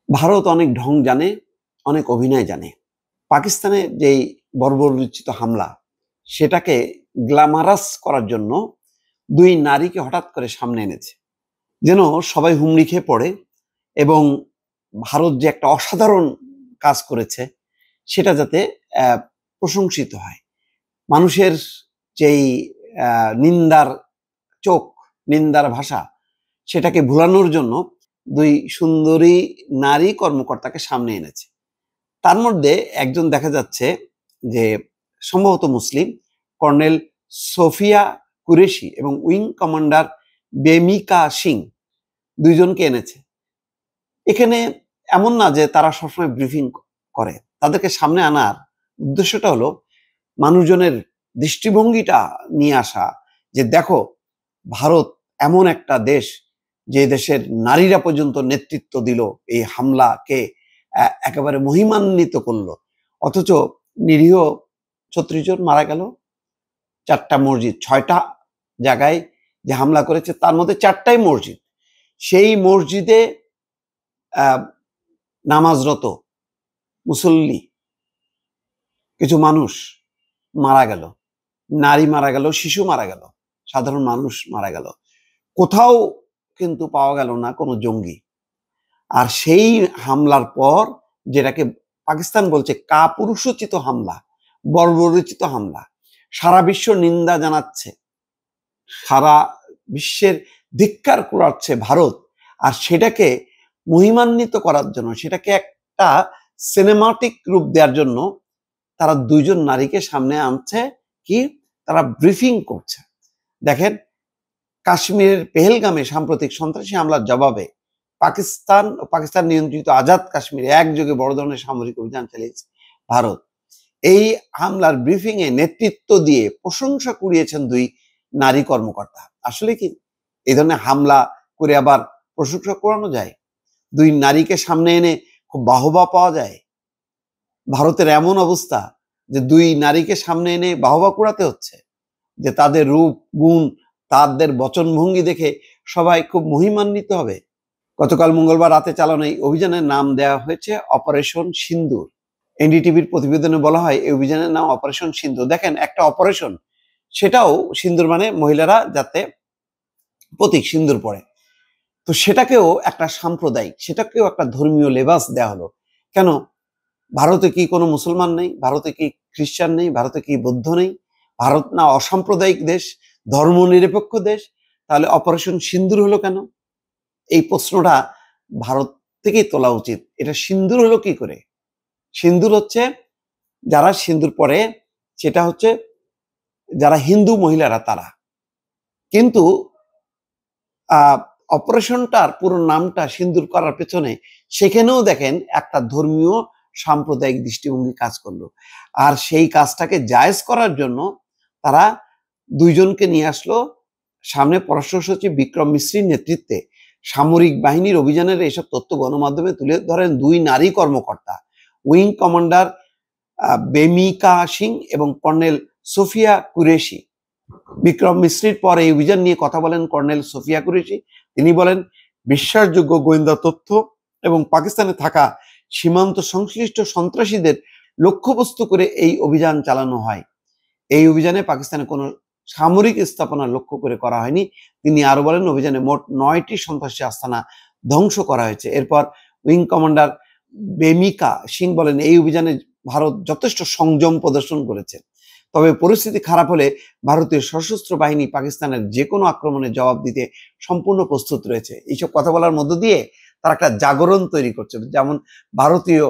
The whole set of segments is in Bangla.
ভারত অনেক ঢং জানে, অনেক অভিনয় জানে। পাকিস্তানে যেই বর্বরোচিত হামলা, সেটাকে গ্ল্যামারাস করার জন্য দুই নারীকে হঠাৎ করে সামনে এনেছে, যেন সবাই হুমড়ি খেয়ে পড়ে এবং ভারত যে একটা অসাধারণ কাজ করেছে সেটা যাতে প্রশংসিত হয়। মানুষের যেই নিন্দার চোখ, নিন্দার ভাষা, সেটাকে ভুলানোর জন্য দুই সুন্দরী নারী কর্মকর্তাকে সামনে এনেছে। তার মধ্যে একজন দেখা যাচ্ছে যে সম্ভবত মুসলিম, কর্নেল সোফিয়া কুরেশি এবং উইং কমান্ডার বেমিকা সিং, দুইজনকে এনেছে। এখানে এমন না যে তারা সবসময় ব্রিফিং করে, তাদেরকে সামনে আনার উদ্দেশ্যটা হলো মানুষজনের দৃষ্টিভঙ্গিটা নিয়ে আসা, যে দেখো ভারত এমন একটা দেশ যে দেশের নারীরা পর্যন্ত নেতৃত্ব দিল, এই হামলাকে একেবারে মহিমান্বিত করলো, অথচ নিরীহ ৩৬ জন মারা গেল। ৪টা মসজিদ, ৬টা জায়গায় যে হামলা করেছে তার মধ্যে ৪টাই মসজিদ। সেই মসজিদে নামাজরত মুসল্লি কিছু মানুষ মারা গেল, নারী মারা গেল, শিশু মারা গেল, সাধারণ মানুষ মারা গেল। কোথাও কিন্তু পাওয়া গেল না কোনো জঙ্গি। আর সেই হামলার পর, যেটাকে পাকিস্তান বলছে কাপুরুষোচিত হামলা, বর্বরোচিত হামলা, সারা বিশ্ব নিন্দা জানাচ্ছে, সারা বিশ্বের ধিক্কার কুড়াচ্ছে ভারত। আর সেটাকে মহিমান্বিত করার জন্য, সেটাকে একটা সিনেমাটিক রূপ দেওয়ার জন্য তারা দুইজন নারীকে সামনে আনছে। কি? তারা ব্রিফিং করছে। দেখেন, কাশ্মীরের পেহেলগামে সাম্প্রতিক সন্ত্রাসী হামলার জবাবে পাকিস্তান ও পাকিস্তান নিয়ন্ত্রিত আজাদ কাশ্মীরে একযোগে বড় ধরনের সামরিক অভিযান চালিয়েছে ভারত। এই হামলার ব্রিফিং এ নেতৃত্ব দিয়ে প্রশংসা কুড়িয়েছেন দুই নারী কর্মকর্তা। আসলে কি এই ধরনের হামলা করে আবার প্রশংসা করানো যায়? দুই নারীকে সামনে এনে খুব বাহবা পাওয়া যায়? ভারতের এমন অবস্থা যে দুই নারীকে সামনে এনে বাহবা কুড়াতে হচ্ছে, যে তাদের রূপ গুণ, তাদের বচনভঙ্গি দেখে সবাই খুব মহিমান্বিত হবে। গতকাল মঙ্গলবার রাতে চালানো এই অভিযানের নাম দেওয়া হয়েছে অপারেশন সিন্দুর। এনডিটিভির প্রতিবেদনে বলা হয় এই অভিযানের নাম অপারেশন সিন্দুর। দেখেন, একটা অপারেশন, সেটাও সিন্দুর মানে মহিলারা যাতে প্রতীক সিন্দুর পরে, তো সেটাকেও একটা সাম্প্রদায়িক, সেটাকেও একটা ধর্মীয় লেবাস দেওয়া হলো। কেন? ভারতে কি কোনো মুসলমান নেই? ভারতে কি খ্রিস্টান নেই? ভারতে কি বৌদ্ধ নেই? ভারত না অসাম্প্রদায়িক দেশ, ধর্মনিরপেক্ষ দেশ? তাহলে অপারেশন সিন্দুর হলো কেন? এই প্রশ্নটা ভারত থেকেই তোলা উচিত। এটা সিন্দুর হলো কি করে? সিন্দুর হচ্ছে, যারা সিন্দুর পরে সেটা হচ্ছে যারা হিন্দু মহিলারা, তারা। কিন্তু অপারেশনটার পুরো নামটা সিন্দুর করার পেছনে সেখানেও দেখেন একটা ধর্মীয় সাম্প্রদায়িক দৃষ্টিভঙ্গি কাজ করলো। আর সেই কাজটাকে জায়েজ করার জন্য তারা দুইজনকে নিয়ে আসলো সামনে। পররাষ্ট্র সচিব বিক্রম মিশ্রির নেতৃত্বে সামরিক বাহিনীর অভিযানের এসব তথ্য গণমাধ্যমে তুলে ধরেন দুই নারী কর্মকর্তা, উইং কমান্ডার বেমিকা সিং এবং কর্নেল সোফিয়া কুরেশি। বিক্রম মিশ্রির পর এই অভিযান নিয়ে কথা বলেন কর্নেল সোফিয়া কুরেশি। তিনি বলেন, বিশ্বাসযোগ্য গোয়েন্দা তথ্য এবং পাকিস্তানে থাকা সীমান্ত সংশ্লিষ্ট সন্ত্রাসীদের লক্ষ্যবস্তু করে এই অভিযান চালানো হয়। এই অভিযানে পাকিস্তানে কোনো সামরিক স্থাপনা লক্ষ্য করে করা হয়নি। তিনি আরো বলেন, অভিযানে মোট 9টি সন্ত্রাসী আস্তানা ধ্বংস করা হয়েছে। এরপর উইং কমান্ডার বেমিকা সিং বলেন, এই অভিযানে ভারত যথেষ্ট সংযম প্রদর্শন করেছে, তবে পরিস্থিতি খারাপ হলে ভারতীয় সশস্ত্র বাহিনী পাকিস্তানের যে কোনো আক্রমণের জবাব দিতে সম্পূর্ণ প্রস্তুত রয়েছে। এইসব কথা বলার মধ্য দিয়ে তারা একটা জাগরণ তৈরি করছে। যেমন ভারতীয়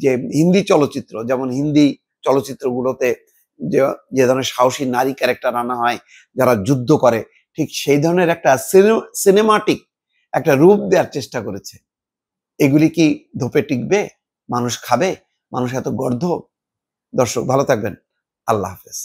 যে হিন্দি চলচ্চিত্র, যেমন হিন্দি চলচ্চিত্রগুলোতে যে ধরনের সাহসী নারী ক্যারেক্টার আনা হয় যারা যুদ্ধ করে, ঠিক সেই ধরনের একটা সিনেমাটিক একটা রূপ দেওয়ার চেষ্টা করেছে। এগুলি কি ধোপে টিকবে? মানুষ খাবে? মানুষ এত গর্ধব? দর্শক ভালো থাকবেন। আল্লাহ হাফেজ।